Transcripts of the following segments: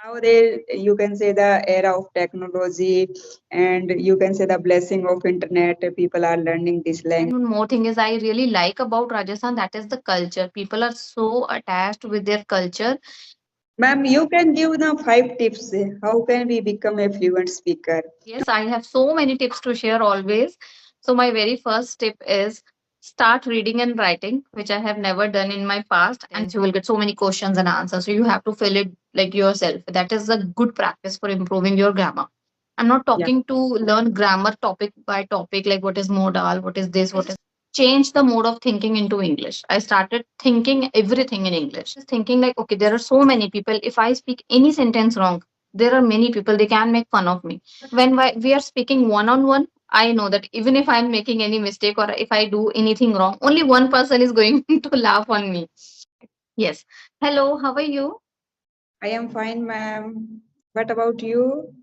Nowadays, you can say the era of technology, and you can say the blessing of internet. People are learning this And language. one more thing is I really like about Rajasthan, that is the culture. People are so attached with their culture. Ma'am, you can give the 5 tips. How can we become a fluent speaker? Yes, I have so many tips to share always. So my very first tip is start reading and writing, which I have never done in my past. And you will get so many questions and answers. So you have to fill it like yourself. That is a good practice for improving your grammar. I'm not Yeah. talking to learn grammar topic by topic, like what is modal, what is this, what is change the mode of thinking into English. I started thinking everything in English. Just thinking like, okay, there are so many people. If I speak any sentence wrong, there are many people, they can make fun of me. When we are speaking one on one, I know that even if I'm making any mistake or if I do anything wrong, only one person is going to laugh on me. Yes. Hello, how are you? I am fine, ma'am. What about you?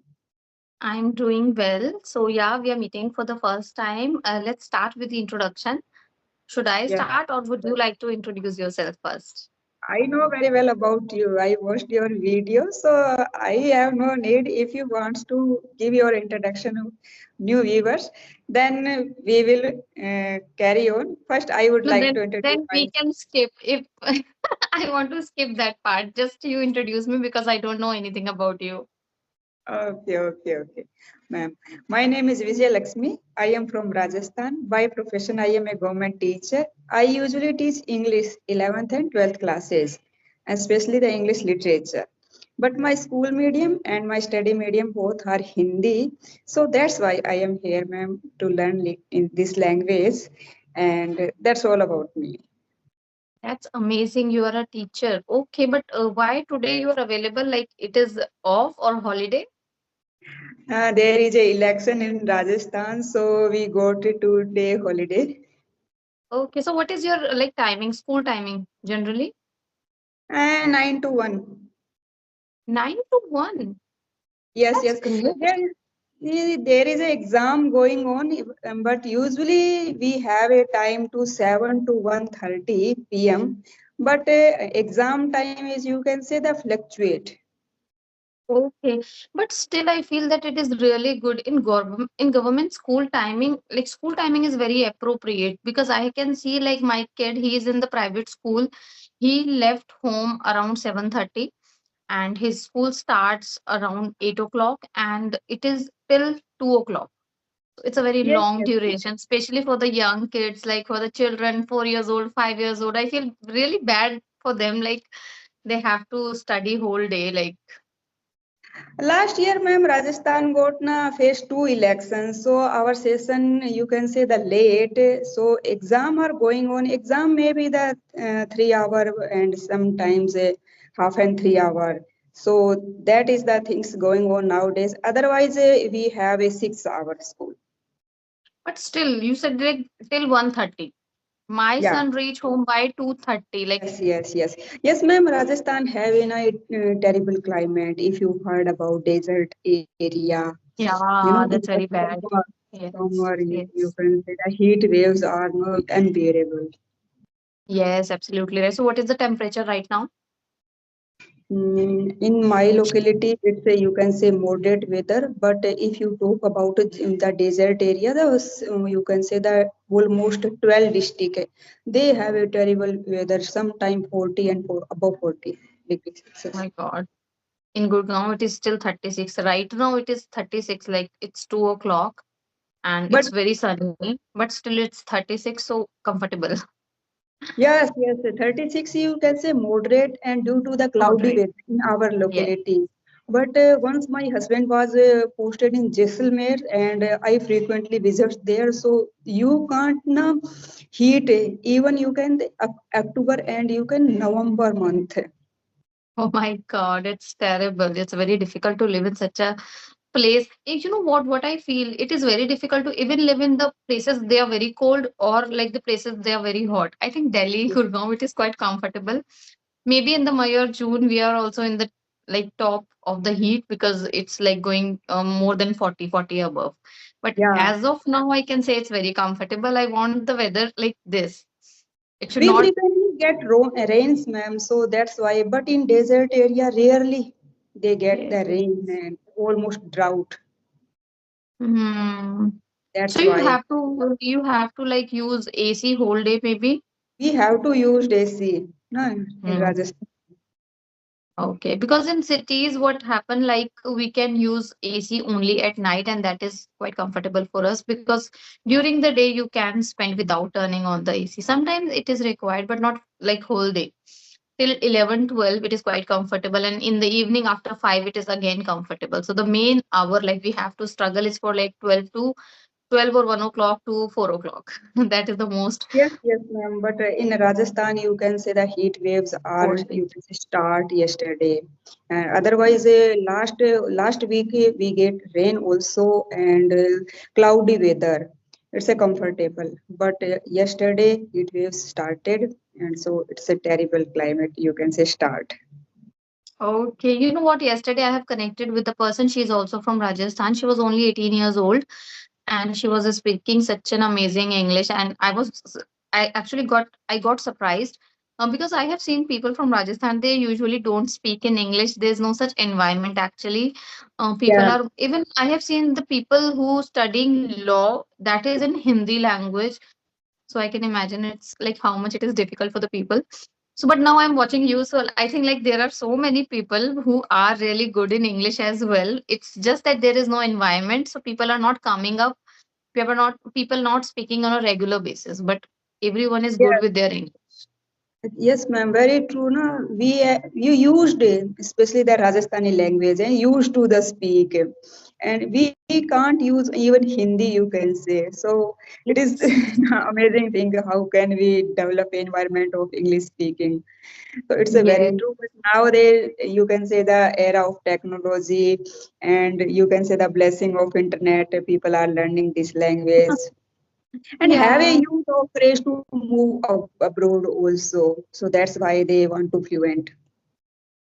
I'm doing well. So, yeah, we are meeting for the first time. Let's start with the introduction. Should I Yeah. start or would you like to introduce yourself first? I know very well about you. I watched your video, so I have no need. If you want to give your introduction to new viewers, then we will carry on. First, I would No, like to introduce then we myself. can skip if I want to skip that part. Just you introduce me because I don't know anything about you. Okay, ma'am. My name is Vijay Lakshmi. I am from Rajasthan. By profession, I am a government teacher. I usually teach English 11th and 12th classes, especially the English literature. But my school medium and my study medium both are Hindi. So that's why I am here, ma'am, to learn in this language. And that's all about me. That's amazing. You are a teacher. Okay, but why today you are available? Like it is off or holiday? There is a election in Rajasthan, so we got a 2 day holiday. Okay, so what is your like timing, school timing generally? And 9 to 1. 9 to 1. Yes, That's yes. great. There is an exam going on, but usually we have a time to 7 to 1:30 p.m. But exam time is, you can say, the fluctuate. Okay, but still I feel that it is really good in government school timing. Like school timing is very appropriate because I can see like my kid, he is in the private school. He left home around 7:30 and his school starts around 8 o'clock and it is till 2 o'clock. It's a very Yes, long yes. duration, especially for the young kids, like for the children, 4 years old, 5 years old. I feel really bad for them. Like they have to study whole day. Like, Last year, ma'am, Rajasthan got na phase two elections. So our session, you can say the late. So exam are going on. Exam may be the 3 hour and sometimes half and 3 hour. So that is the things going on nowadays. Otherwise, we have a 6 hour school. but still, you said like till 1:30. My Yeah. son reached home by 2:30. Like, Yes, ma'am. Rajasthan have a terrible climate. If you heard about desert area, yeah, in that's the very bad. Yes, summer, you yes. can say the heat waves are not unbearable. Yes, absolutely right. So, what is the temperature right now? In my locality, it's a, you can say moderate weather, but if you talk about it in the desert area, you can say that almost 12 district, they have a terrible weather, sometime 40 and above 40 degrees Oh Celsius. my God. In Gurgaon, it is still 36. Right now, it is 36. Like, it's 2 o'clock and But it's very sunny, but still it's 36, so comfortable. yes, 36 you can say moderate and due to the cloudy Moderate. weather in our Yes. locality. But once my husband was posted in Jaisalmer and I frequently visit there, so you can't na heat even you can October and you can November month. Oh my God, it's terrible. It's very difficult to live in such a place. You know what I feel? It is very difficult to even live in the places they are very cold or like the places they are very hot. I think Delhi, Gurgaon, it is quite comfortable. Maybe in the May or June, we are also in the like top of the heat because it's like going more than 40 above. But Yeah, as of now, I can say it's very comfortable. I want the weather like this. It should we not. frequently get rains, ma'am. So that's why. But in desert area, rarely. They get Yes. the rain and almost drought. Hmm. So That's why you have to like use AC whole day maybe. we have to use AC, no, in Hmm. Rajasthan. Okay, because in cities, what happen like we can use AC only at night, and that is quite comfortable for us because during the day you can spend without turning on the AC. Sometimes it is required, but not like whole day. Till 11, 12, it is quite comfortable, and in the evening after 5, it is again comfortable. So the main hour like we have to struggle is for like 12 or 1 o'clock to 4 o'clock. That is the most Yes, yes, ma'am. But in Rajasthan, you can say the heat waves are forced. you can say start yesterday, and otherwise last week we get rain also and cloudy weather. It's a comfortable. But yesterday heat waves started, and so it's a terrible climate. You can say start. Okay, you know what? Yesterday I have connected with a person. She's also from Rajasthan. She was only 18 years old and she was speaking such an amazing English. And I actually got surprised because I have seen people from Rajasthan. They usually don't speak in English. There's no such environment actually. People Yeah. are even I have seen the people who studying law that is in Hindi language. So I can imagine it's like how much it is difficult for the people. So, but now I'm watching you. So I think like there are so many people who are really good in English as well. It's just that there is no environment. So people are not coming up. People not speaking on a regular basis. But everyone is good with their English. Yes, ma'am, very true. No, you used especially the Rajasthani language and used to the speak, and we can't use even Hindi. You can say so. It is Yes. amazing thing. How can we develop environment of English speaking? So it's a very Yes. true. But nowadays you can say the era of technology, and you can say the blessing of internet. People are learning this language and have a Yeah. youth of courage to move abroad also. So that's why they want to fluent.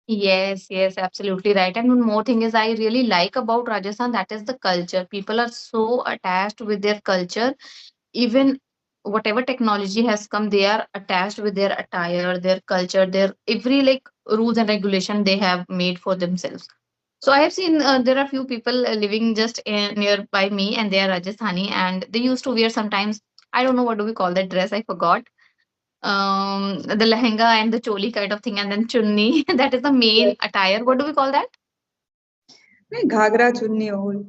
Yes, yes, absolutely right. And one more thing is I really like about Rajasthan, that is the culture. People are so attached with their culture. Even whatever technology has come, they are attached with their attire, their culture, their every like rules and regulation they have made for themselves. So I have seen there are few people living just nearby me, and they are Rajasthani, and they used to wear sometimes. I don't know what do we call that dress. I forgot. The lehenga and the choli kind of thing, and then chunni. That is the main Yes. attire. What do we call that? नहीं, घाघरा चुन्नी all.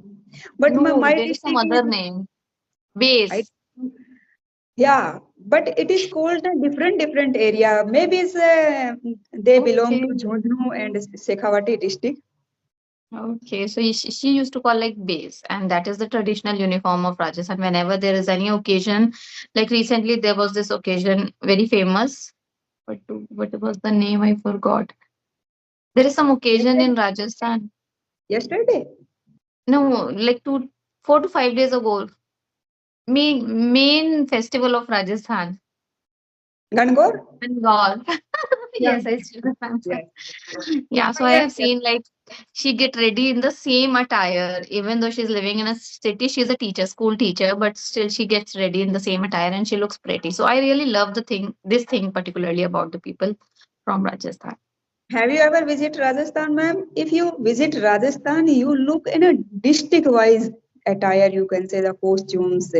But No, my there is some district other is name. I Base. yeah, but it is called a different area. Maybe it's they belong Okay. to Jhunjhunu and Shekhawati district. Okay, so she used to call like base, and that is the traditional uniform of Rajasthan. Whenever there is any occasion, like recently there was this occasion very famous. What was the name? I forgot. There is some occasion Yesterday, in Rajasthan. yesterday, No, like 4 to 5 days ago. Main festival of Rajasthan. Gangor. Bengal. Yeah, Yes, I still remember. yes. Yeah, so I Yes, have yes. seen like she get ready in the same attire, even though she's living in a city. She's a teacher, school teacher, but still she gets ready in the same attire and she looks pretty. So I really love this thing particularly about the people from Rajasthan. Have you ever visited Rajasthan, ma'am? If you visit Rajasthan, you look in a district-wise attire. You can say the costumes.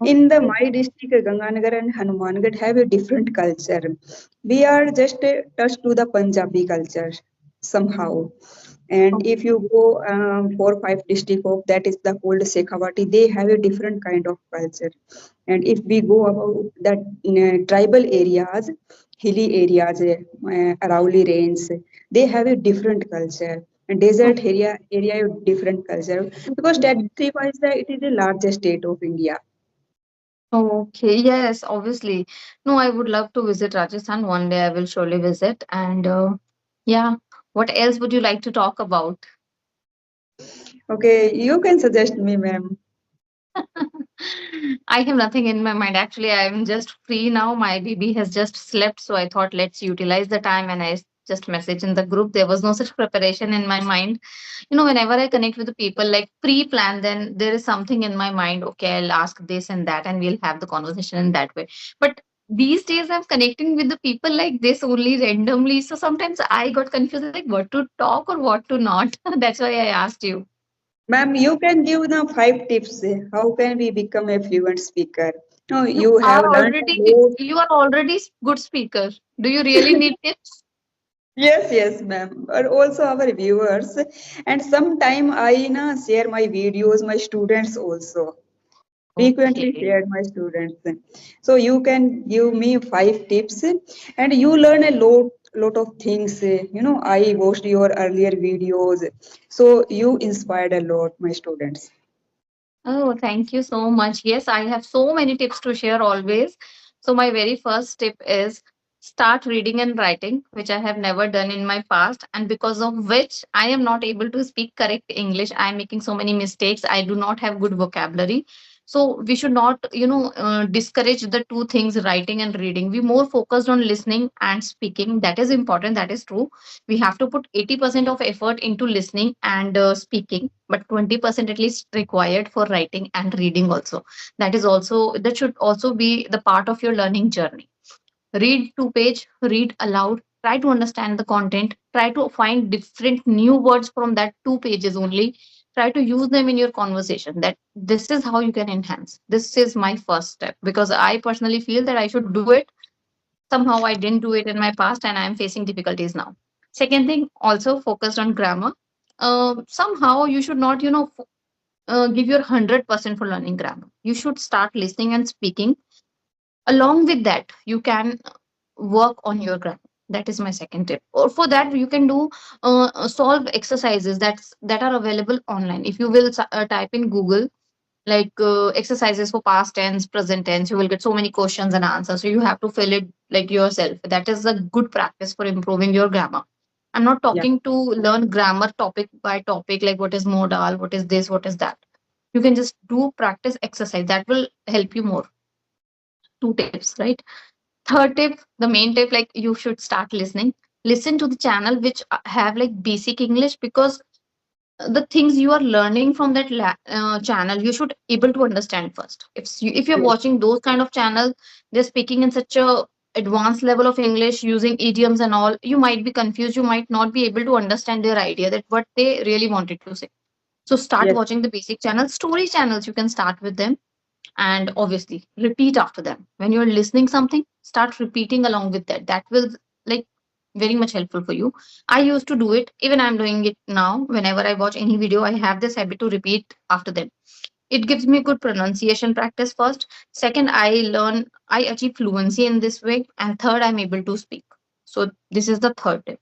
In the Okay. my district, Ganganagar and Hanumangarh have a different culture. We are just touched to the Punjabi culture somehow. And if you go 4 5 district of that is the called Shekhawati, they have a different kind of culture. And if we go about that tribal areas, hilly areas, Arauli Range, they have a different culture. And desert area a different culture because that signifies that it is the largest state of India. Okay, yes, obviously. No, I would love to visit Rajasthan one day. I will surely visit. And yeah, what else would you like to talk about? Okay, you can suggest me, ma'am. I have nothing in my mind. Actually, I'm just free now. My baby has just slept, so I thought let's utilize the time and just message in the group. There was no such preparation in my mind. Whenever I connect with the people like pre-plan, then there is something in my mind. Okay, I'll ask this and that, and we'll have the conversation in that way. But these days I'm connecting with the people like this only randomly. So sometimes I got confused like what to talk or what to not. That's why I asked you. Ma'am, you can give the 5 tips. How can we become a fluent speaker? No, You you have are learned already a lot. you are already good speaker. Do you really need tips? Yes, yes, ma'am. But also our viewers. And sometime I share my videos, my students also. Frequently Okay. shared my students. So you can give me 5 tips and you learn a lot of things. I watched your earlier videos. So you inspired a lot, my students. Oh, thank you so much. Yes, I have so many tips to share always. So, my very first tip is start reading and writing, which I have never done in my past, and because of which I am not able to speak correct English. I am making so many mistakes. I do not have good vocabulary. So, we should not, discourage the two things, writing and reading. We more focused on listening and speaking. That is important. That is true. We have to put 80% of effort into listening and speaking, but 20% at least required for writing and reading also. That should also be the part of your learning journey. Read 2 page, read aloud, try to understand the content, try to find different new words from that 2 pages only, try to use them in your conversation. That this is how you can enhance. This is my first step because I personally feel that I should do it. Somehow I didn't do it in my past and I am facing difficulties now. Second thing, also focused on grammar. Somehow you should not, give your 100% for learning grammar. You should start listening and speaking. Along with that, you can work on your grammar. That is my second tip. Or for that, you can do solve exercises that are available online. If you will type in Google like exercises for past tense, present tense, you will get so many questions and answers. So you have to fill it like yourself. That is a good practice for improving your grammar. I'm not Yeah. talking to learn grammar topic by topic, like what is modal, what is this, what is that. You can just do practice exercise that will help you more. Two tips, right? Third tip, the main tip, like you should start listening. Listen to the channel which have like basic English, because the things you are learning from that channel you should able to understand first. If you're Yes. watching those kind of channels, they're speaking in such a advanced level of English using idioms and all, you might be confused, you might not be able to understand their idea that what they really wanted to say. So start Yes. watching the basic channels, story channels, you can start with them, and obviously repeat after them. When you're listening something, start repeating along with that. That will like very much helpful for you. I used to do it, even I'm doing it now. Whenever I watch any video, I have this habit to repeat after them. It gives me good pronunciation practice first. Second, I achieve fluency in this way, and third, I'm able to speak. So this is the third tip.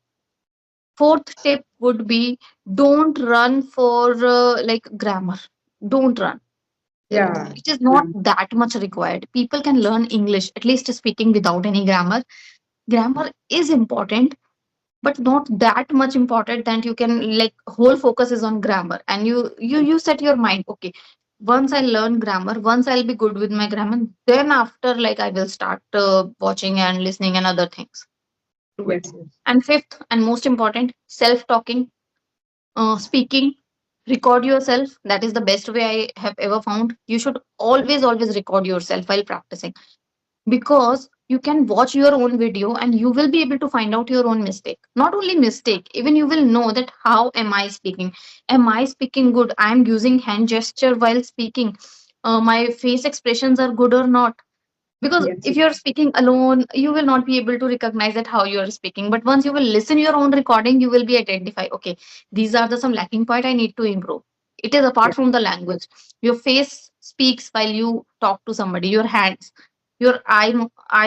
Fourth tip would be don't run for like grammar. Don't run. Yeah. It is not Ma'am. that much required. People can learn English, at least speaking, without any grammar. Grammar is important, but not that much important that you can like whole focus is on grammar. And you set your mind, okay, once I learn grammar, once I'll be good with my grammar, then after like I will start watching and listening and other things to it. Yes. Yes. And fifth and most important, self talking, speaking. Record yourself. That is the best way I have ever found. You should always record yourself while practicing, because you can watch your own video and you will be able to find out your own mistake. Not only mistake, even you will know that how am I speaking. Am I speaking good? I am using hand gesture while speaking. My face expressions are good or not. Because Yes. if you're speaking alone, you will not be able to recognize that how you are speaking. But once you will listen your own recording, you will be identify, okay, these are the some lacking point I need to improve. It is apart Yes. from the language. Your face speaks while you talk to somebody. Your hands, your eye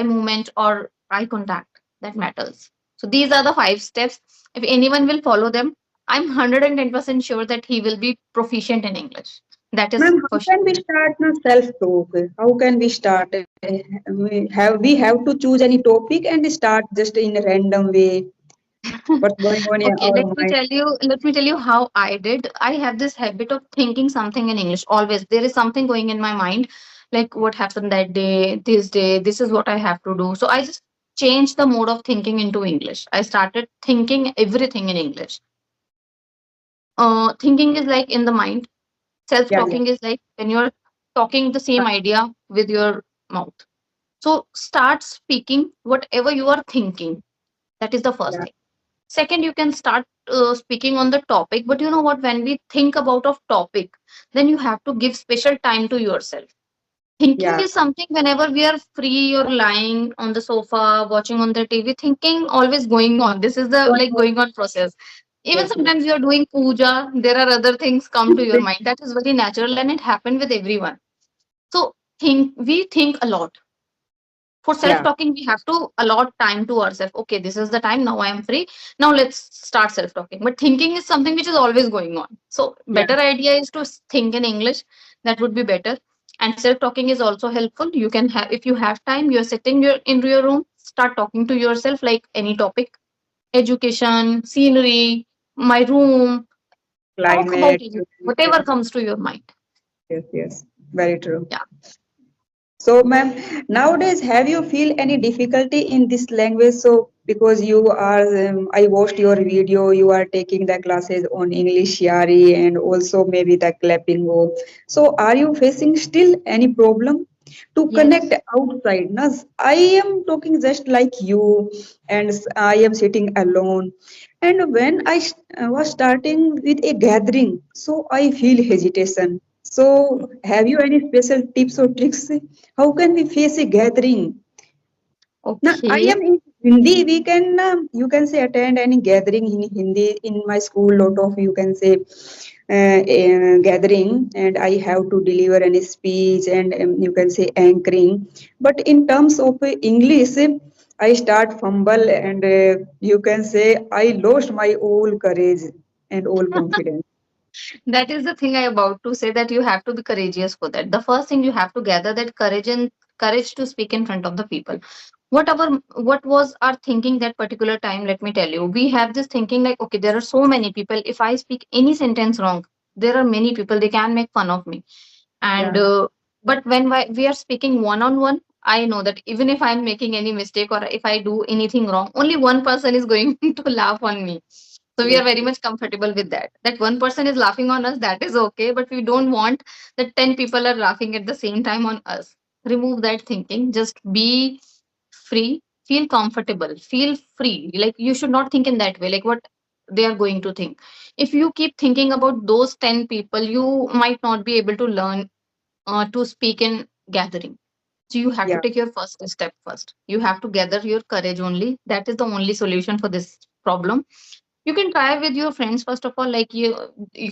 movement or eye contact, that matters. So these are the 5 steps. If anyone will follow them, I'm 110% sure that he will be proficient in English. That is Ma'am, for how can sure. we start now self-talk? How can we start? We have to choose any topic and start just in a random way. What's going on in Okay, our mind? let me tell you how I did. I have this habit of thinking something in English. Always there is something going in my mind, like what happened that day, this is what I have to do. So I just changed the mode of thinking into English. I started thinking everything in English. Thinking is like in the mind. Yeah, yeah. Self-talking is like when you're talking the same idea with your mouth. So start speaking whatever you are thinking. That is the first Yeah, thing. Second, you can start speaking on the topic. But you know what? When we think about a topic, then you have to give special time to yourself. Thinking yeah, is something whenever we are free or lying on the sofa, watching on the TV, thinking always going on. This is the like going on process. Even yes, yes. sometimes you are doing puja, there are other things come to your mind. That is very natural and it happened with everyone. So we think a lot. For self Yeah, talking, we have to allot time to ourselves. Okay, this is the time, now I am free, now let's start self talking. But thinking is something which is always going on. So yeah, better idea is to think in English. That would be better. And self talking is also helpful. You can have, if you have time, you're sitting in your room, start talking to yourself like any topic, education, scenery, my room, talk about climate. it, whatever comes to your mind. Yes, yes, very true. Yeah. So, ma'am, nowadays, have you feel any difficulty in this language? So, because you are, I watched your video, you are taking the classes on English Yari and also maybe the Clappingo. So, are you facing still any problem to connect Yes. outside? Now, I am talking just like you, and I am sitting alone. And when was starting with a gathering, so I feel hesitation. So, have you any special tips or tricks? How can we face a gathering? Now, I Okay. am in Hindi. We can, you can say, attend any gathering in Hindi. In my school, lot of you can say gathering, and I have to deliver any speech and you can say anchoring. But in terms of English, I start fumble and you can say I lost my all courage and all confidence. That is the thing I about to say, that you have to be courageous for that. The first thing you have to gather that courage and courage to speak in front of the people. What was our thinking that particular time? Let me tell you, we have this thinking like, okay, there are so many people. If I speak any sentence wrong, there are many people. They can make fun of me. And Yeah. but when we are speaking one on one, I know that even if I'm making any mistake or if I do anything wrong, only one person is going to laugh on me. So we Yes. are very much comfortable with that. That one person is laughing on us, that is okay. But we don't want that 10 people are laughing at the same time on us. Remove that thinking. Just be free, feel comfortable, feel free. Like you should not think in that way, like what they are going to think. If you keep thinking about those 10 people, you might not be able to learn to speak in gathering. So you have to Yeah. take your first step first. You have to gather your courage only. That is the only solution for this problem. You can try with your friends first of all, like you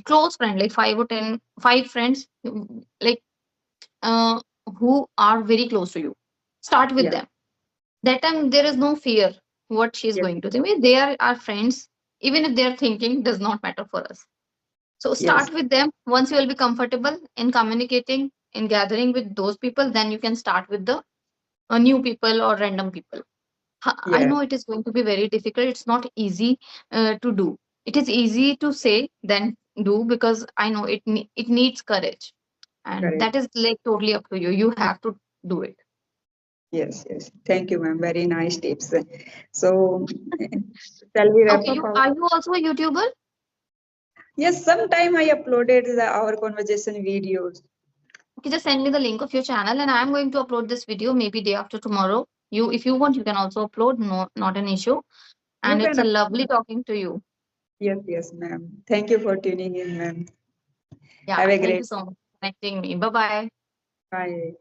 close friend, like 5 or 10 5 friends, like uh, who are very close to you. Start with Yeah. them. That time there is no fear what she is Yes. going to think. They are our friends. Even if they are thinking, does not matter for us. So Yes. start with them. Once you will be comfortable in communicating, in gathering with those people, then you can start with the new people or random people. I Yeah. know it is going to be very difficult. It's not easy to do. It is easy to say than do, because I know it needs courage, and Correct. that is like totally up to you. You have to do it. Yes, yes. Thank you, ma'am. Very nice tips. So, shall we wrap Okay, up you our? are you also a YouTuber? Yes, sometime I uploaded our conversation videos. Okay, just send me the link of your channel, and I am going to upload this video maybe day after tomorrow. You, if you want, you can also upload. No, not an issue. You And can. it's a lovely talking to you. Yes, yes, ma'am. Thank you for tuning in, ma'am. Have Yeah, a thank great you so much for connecting me. Bye bye. bye.